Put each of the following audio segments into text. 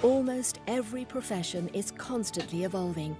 Almost every profession is constantly evolving,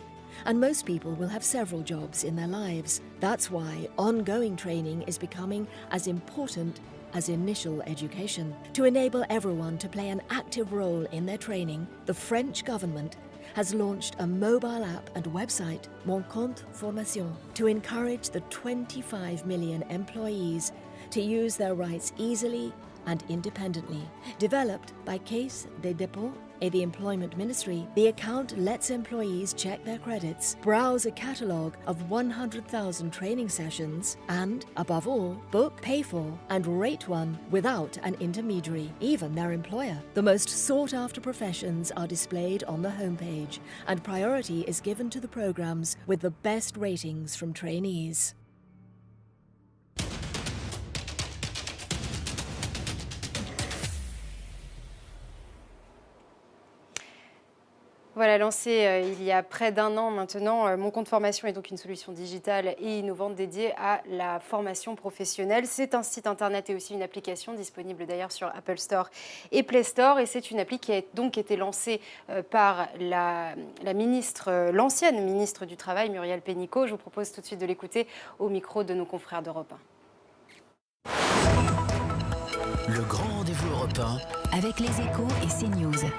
and most people will have several jobs in their lives. That's why ongoing training is becoming as important as initial education. To enable everyone to play an active role in their training, the French government has launched a mobile app and website, Mon Compte Formation, to encourage the 25 million employees to use their rights easily and independently. Developed by Caisse des Dépôts et the Employment Ministry, the account lets employees check their credits, browse a catalogue of 100,000 training sessions, and, above all, book, pay for, and rate one without an intermediary, even their employer. The most sought-after professions are displayed on the homepage, and priority is given to the programs with the best ratings from trainees. Voilà, lancé il y a près d'un an maintenant, Mon Compte Formation est donc une solution digitale et innovante dédiée à la formation professionnelle. C'est un site internet et aussi une application disponible d'ailleurs sur Apple Store et Play Store. Et c'est une appli qui a donc été lancée par la ministre, l'ancienne ministre du Travail, Muriel Pénicaud. Je vous propose tout de suite de l'écouter au micro de nos confrères d'Europe 1. Le grand rendez-vous européen avec les Échos et CNews.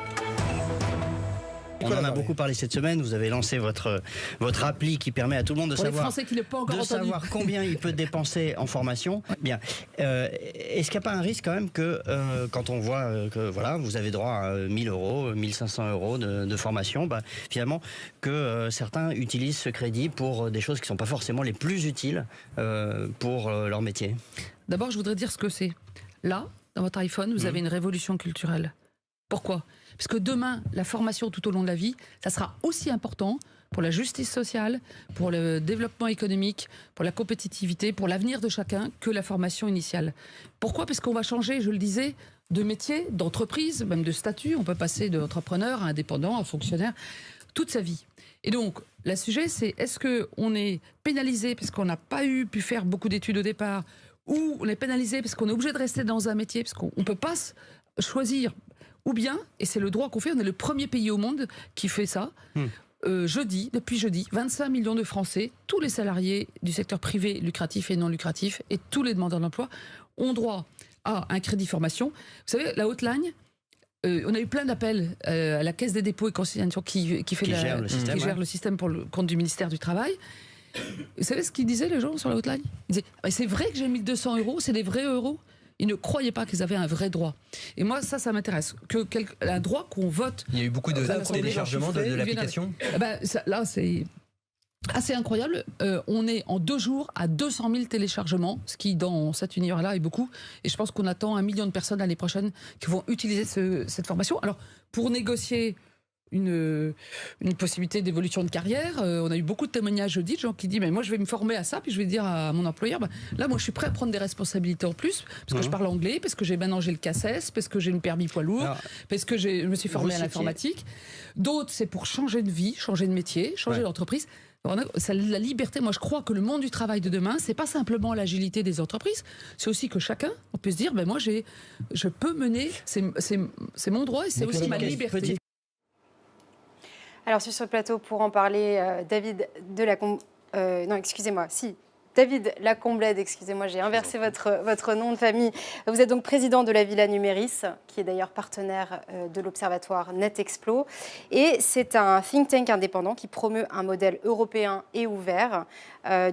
On en a beaucoup parlé cette semaine. Vous avez lancé votre appli qui permet à tout le monde de savoir combien il peut dépenser en formation. Bien. Est-ce qu'il n'y a pas un risque quand même que quand on voit que voilà, vous avez droit à 1 000 euros, 1 500 euros de formation, finalement que certains utilisent ce crédit pour des choses qui ne sont pas forcément les plus utiles pour leur métier? D'abord, je voudrais dire ce que c'est. Là, dans votre iPhone, vous avez une révolution culturelle. Pourquoi ? Parce que demain, la formation tout au long de la vie, ça sera aussi important pour la justice sociale, pour le développement économique, pour la compétitivité, pour l'avenir de chacun, que la formation initiale. Pourquoi ? Parce qu'on va changer, je le disais, de métier, d'entreprise, même de statut. On peut passer d'entrepreneur à indépendant, à fonctionnaire, toute sa vie. Et donc, le sujet, c'est est-ce qu'on est pénalisé parce qu'on n'a pas pu faire beaucoup d'études au départ, ou on est pénalisé parce qu'on est obligé de rester dans un métier, parce qu'on ne peut pas choisir. Ou bien, et c'est le droit qu'on fait, on est le premier pays au monde qui fait ça, depuis jeudi, 25 millions de Français, tous les salariés du secteur privé, lucratif et non lucratif, et tous les demandeurs d'emploi, ont droit à un crédit formation. Vous savez, la hotline, on a eu plein d'appels à la Caisse des dépôts et consignations qui gère le système pour le compte du ministère du Travail. Vous savez ce qu'ils disaient les gens sur la hotline ? Ils disaient, c'est vrai que j'ai 1 200 euros, c'est des vrais euros. Ils ne croyaient pas qu'ils avaient un vrai droit. Et moi, ça m'intéresse. Un droit qu'on vote... Il y a eu beaucoup de téléchargements de l'application. Là, c'est assez incroyable. On est en 2 jours à 200 000 téléchargements, ce qui, dans cet univers-là, est beaucoup. Et je pense qu'on attend 1 million de personnes l'année prochaine qui vont utiliser cette formation. Alors, pour négocier une possibilité d'évolution de carrière. On a eu beaucoup de témoignages jeudi de gens qui disent mais moi je vais me former à ça, puis je vais dire à mon employeur là moi je suis prêt à prendre des responsabilités en plus parce que je parle anglais, parce que j'ai le CACES, parce que j'ai une permis poids lourd, parce que je me suis formé à l'informatique. D'autres c'est pour changer de vie, changer de métier, changer d'entreprise. La liberté, moi je crois que le monde du travail de demain, c'est pas simplement l'agilité des entreprises, c'est aussi que chacun, on peut se dire moi je peux mener, c'est mon droit et c'est aussi ma liberté. Alors, sur ce plateau, pour en parler, David Lacomblède, excusez-moi, j'ai inversé votre nom de famille. Vous êtes donc président de la Villa Numéris, qui est d'ailleurs partenaire de l'Observatoire NetExplo. Et c'est un think tank indépendant qui promeut un modèle européen et ouvert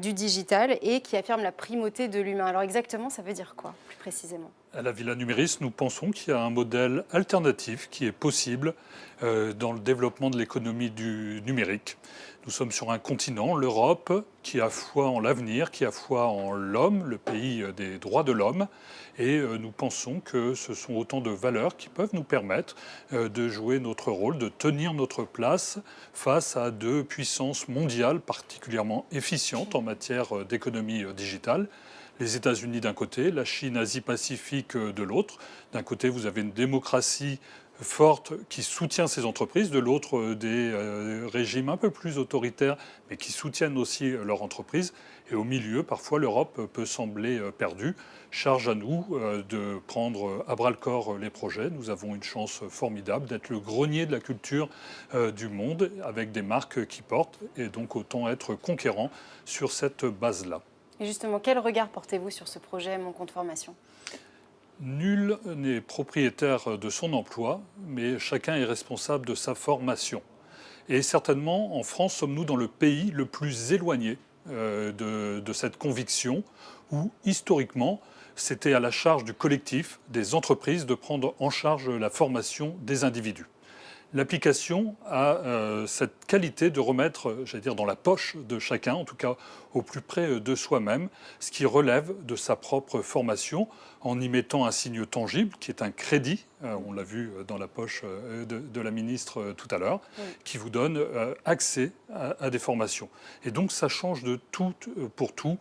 du digital et qui affirme la primauté de l'humain. Alors exactement, ça veut dire quoi, plus précisément ? À la Villa Numéris, nous pensons qu'il y a un modèle alternatif qui est possible dans le développement de l'économie du numérique. Nous sommes sur un continent, l'Europe, qui a foi en l'avenir, qui a foi en l'homme, le pays des droits de l'homme. Et nous pensons que ce sont autant de valeurs qui peuvent nous permettre de jouer notre rôle, de tenir notre place face à 2 puissances mondiales particulièrement efficientes en matière d'économie digitale. Les États-Unis d'un côté, la Chine Asie-Pacifique de l'autre. D'un côté, vous avez une démocratie forte qui soutient ces entreprises, de l'autre des régimes un peu plus autoritaires, mais qui soutiennent aussi leur entreprise. Et au milieu, parfois, l'Europe peut sembler perdue. Charge à nous de prendre à bras-le-corps les projets. Nous avons une chance formidable d'être le grenier de la culture du monde, avec des marques qui portent, et donc autant être conquérant sur cette base-là. Et justement, quel regard portez-vous sur ce projet Mon compte formation ? Nul n'est propriétaire de son emploi, mais chacun est responsable de sa formation. Et certainement, en France, sommes-nous dans le pays le plus éloigné de cette conviction, où, historiquement, c'était à la charge du collectif, des entreprises, de prendre en charge la formation des individus. L'application a cette qualité de remettre, j'allais dire, dans la poche de chacun, en tout cas au plus près de soi-même, ce qui relève de sa propre formation, en y mettant un signe tangible, qui est un crédit, on l'a vu dans la poche de la ministre tout à l'heure, qui vous donne accès à des formations. Et donc ça change de tout pour tout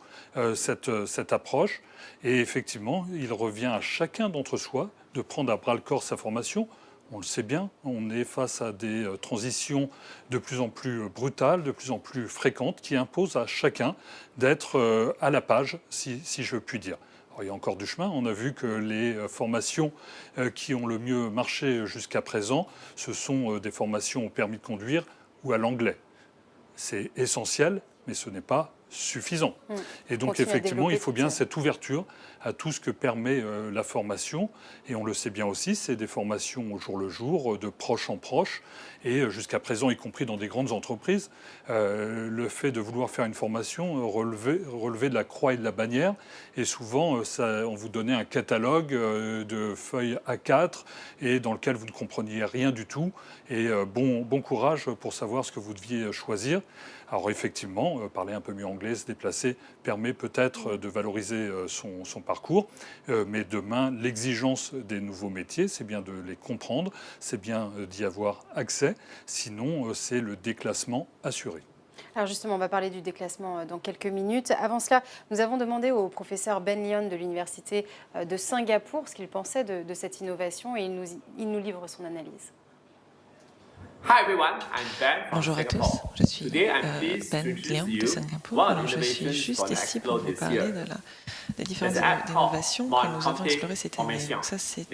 cette approche. Et effectivement, il revient à chacun d'entre soi de prendre à bras-le-corps sa formation. On le sait bien, on est face à des transitions de plus en plus brutales, de plus en plus fréquentes, qui imposent à chacun d'être à la page, si je puis dire. Alors, il y a encore du chemin. On a vu que les formations qui ont le mieux marché jusqu'à présent, ce sont des formations au permis de conduire ou à l'anglais. C'est essentiel, mais ce n'est pas suffisant. Et donc effectivement, il faut bien cette ouverture à tout ce que permet la formation. Et on le sait bien aussi, c'est des formations au jour le jour, de proche en proche. Et jusqu'à présent, y compris dans des grandes entreprises, le fait de vouloir faire une formation relevait de la croix et de la bannière. Et souvent, on vous donnait un catalogue de feuilles A4 et dans lequel vous ne compreniez rien du tout. Et bon courage pour savoir ce que vous deviez choisir. Alors effectivement, parler un peu mieux anglais, se déplacer, permet peut-être de valoriser son parcours. Mais demain, l'exigence des nouveaux métiers, c'est bien de les comprendre, c'est bien d'y avoir accès. Sinon, c'est le déclassement assuré. Alors justement, on va parler du déclassement dans quelques minutes. Avant cela, nous avons demandé au professeur Ben Lyon de l'Université de Singapour ce qu'il pensait de cette innovation et il nous livre son analyse. Bonjour à tous, je suis Ben Lyon de Singapour. Je suis juste ici pour vous parler des différentes innovations que nous avons explorées cette année. Donc ça, c'est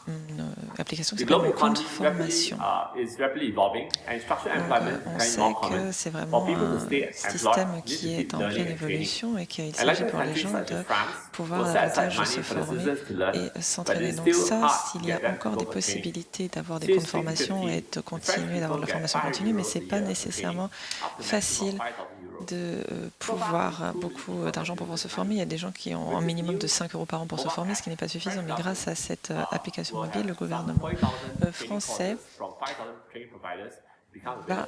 une application qui s'appelle Mon compte formation. Donc, on sait que c'est vraiment un système qui est en pleine évolution et qu'il s'agit pour les gens de pouvoir davantage se former et s'entraîner. Donc ça, s'il y a encore des possibilités d'avoir des comptes de formation et de continuer d'avoir de la formation continue, mais ce n'est pas nécessairement facile de pouvoir beaucoup d'argent pour pouvoir se former. Il y a des gens qui ont un minimum de 5 € par an pour se former, ce qui n'est pas suffisant. Mais grâce à cette application mobile, le gouvernement français va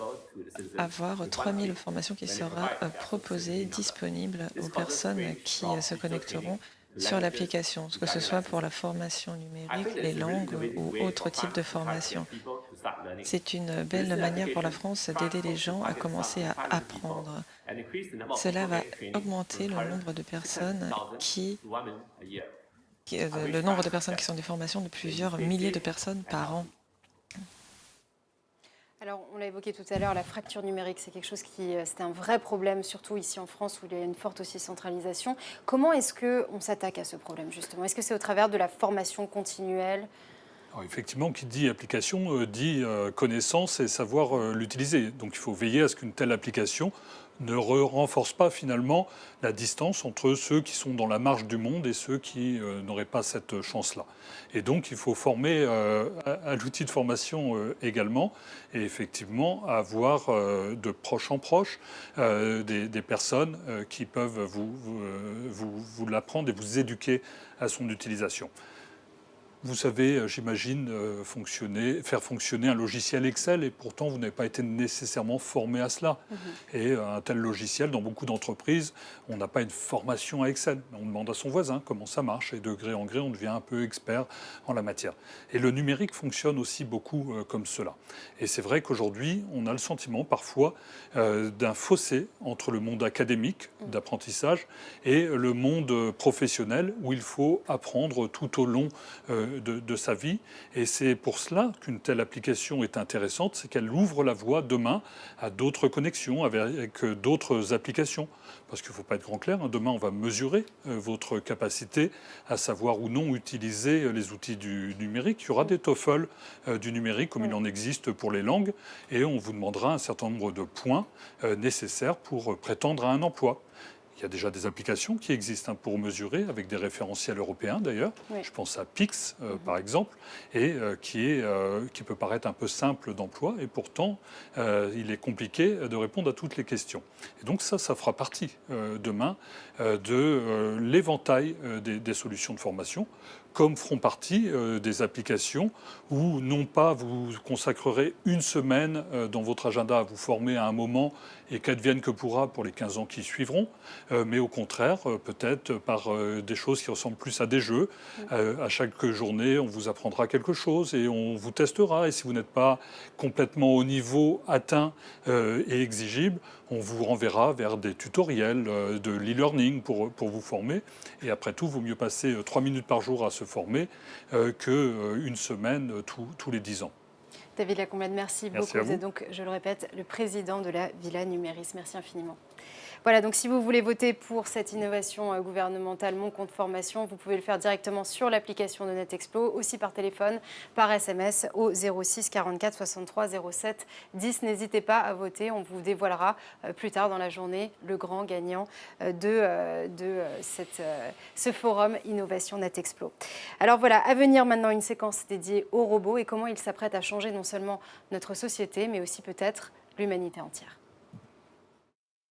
avoir 3000 formations qui sera proposées, disponibles aux personnes qui se connecteront sur l'application, que ce soit pour la formation numérique, les langues ou autres types de formation. C'est une belle manière pour la France d'aider les gens à commencer à apprendre. Cela va augmenter le nombre de personnes qui sont des formations de plusieurs milliers de personnes par an. Alors, on l'a évoqué tout à l'heure, la fracture numérique, c'est quelque chose c'est un vrai problème, surtout ici en France où il y a une forte aussi centralisation. Comment est-ce qu'on s'attaque à ce problème, justement? Est-ce que c'est au travers de la formation continuelle? Alors effectivement, qui dit application dit connaissance et savoir l'utiliser. Donc il faut veiller à ce qu'une telle application ne renforce pas finalement la distance entre ceux qui sont dans la marge du monde et ceux qui n'auraient pas cette chance-là. Et donc il faut former à l'outil de formation également et effectivement avoir de proche en proche des personnes qui peuvent vous l'apprendre et vous éduquer à son utilisation. Vous savez, j'imagine, faire fonctionner un logiciel Excel et pourtant vous n'avez pas été nécessairement formé à cela. Et un tel logiciel, dans beaucoup d'entreprises, on n'a pas une formation à Excel. On demande à son voisin comment ça marche et de gré en gré, on devient un peu expert en la matière. Et le numérique fonctionne aussi beaucoup comme cela. Et c'est vrai qu'aujourd'hui, on a le sentiment parfois d'un fossé entre le monde académique d'apprentissage et le monde professionnel où il faut apprendre tout au long de sa vie. Et c'est pour cela qu'une telle application est intéressante, c'est qu'elle ouvre la voie demain à d'autres connexions avec d'autres applications. Parce qu'il ne faut pas être grand clair, hein, demain on va mesurer votre capacité à savoir ou non utiliser les outils du numérique. Il y aura des TOEFL du numérique comme il en existe pour les langues et on vous demandera un certain nombre de points nécessaires pour prétendre à un emploi. Il y a déjà des applications qui existent pour mesurer, avec des référentiels européens d'ailleurs. Oui. Je pense à PIX, par exemple, et qui peut paraître un peu simple d'emploi, et pourtant, il est compliqué de répondre à toutes les questions. Et donc ça fera partie demain de l'éventail des solutions de formation, comme feront partie des applications où, non pas vous consacrerez une semaine dans votre agenda à vous former à un moment et qu'advienne que pourra pour les 15 ans qui suivront, mais au contraire, peut-être par des choses qui ressemblent plus à des jeux. À chaque journée, on vous apprendra quelque chose et on vous testera. Et si vous n'êtes pas complètement au niveau atteint et exigible, on vous renverra vers des tutoriels de l'e-learning pour vous former. Et après tout, il vaut mieux passer 3 minutes par jour à se former qu'une semaine tous les 10 ans. David Lacombe, merci beaucoup. Vous êtes donc, je le répète, le président de la Villa Numéris. Merci infiniment. Voilà, donc si vous voulez voter pour cette innovation gouvernementale Mon Compte Formation, vous pouvez le faire directement sur l'application de NetExplo, aussi par téléphone, par SMS au 06 44 63 07 10. N'hésitez pas à voter, on vous dévoilera plus tard dans la journée le grand gagnant de ce forum Innovation NetExplo. Alors voilà, à venir maintenant une séquence dédiée aux robots et comment ils s'apprêtent à changer non seulement notre société, mais aussi peut-être l'humanité entière.